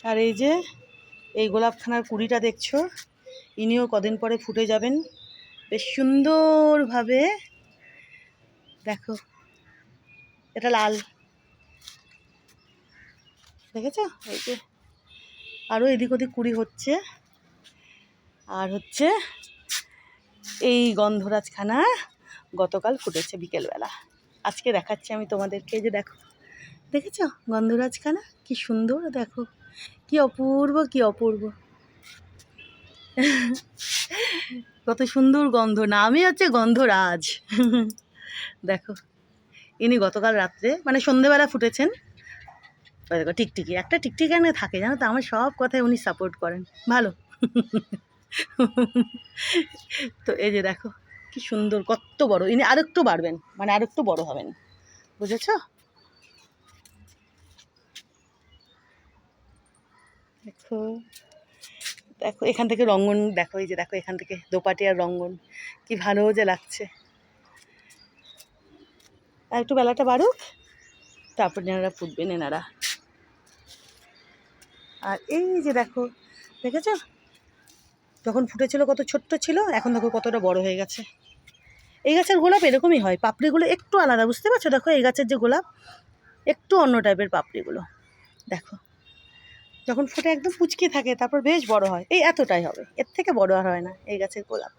আর এই যে এই গোলাপখানার কুড়িটা দেখছো, ইনিও কদিন পরে ফুটে যাবেন বেশ সুন্দরভাবে। দেখো এটা লাল, দেখেছো? এই যে আরও এদিক ওদিক কুড়ি হচ্ছে। আর হচ্ছে এই গন্ধরাজখানা গতকাল ফুটেছে বিকেলবেলা, আজকে দেখাচ্ছি আমি তোমাদেরকে। যে দেখো, দেখেছো গন্ধরাজখানা কি সুন্দর, দেখো কি অপূর্ব, কি অপূর্ব, কত সুন্দর গন্ধ, নামই হচ্ছে গন্ধরাজ। দেখো ইনি গতকাল রাত্রে মানে সন্ধেবেলা ফুটেছেন। দেখো টিকটিকি, একটা টিকটিকি এনে থাকে জানো তো, আমার সব কথায় উনি সাপোর্ট করেন, ভালো। তো এই যে দেখো কি সুন্দর, কত বড়, ইনি আরেকটু বাড়বেন, মানে আরেকটু বড় হবেন, বুঝেছ? দেখো দেখো এখান থেকে রঙ্গন দেখো, এই যে দেখো এখান থেকে দোপাটিয়ার রঙ্গন কি ভালো যে লাগছে। আর একটু বেলাটা বাড়ুক, তারপর এনারা ফুটবেন এনারা। আর এই যে দেখো, দেখেছ যখন ফুটেছিল কত ছোট্ট ছিল, এখন দেখো কতটা বড় হয়ে গেছে। এই গাছের গোলাপ এরকমই হয়, পাপড়িগুলো একটু আলাদা, বুঝতে পারছো? দেখো এই গাছের যে গোলাপ একটু অন্য টাইপের পাপড়িগুলো, দেখো যখন ফুটে একদম পুচকে থাকে, তারপর বেশ বড় হয়, এই এতটাই হবে, এর থেকে বড় আর হয় না এই গাছের গোলাপ।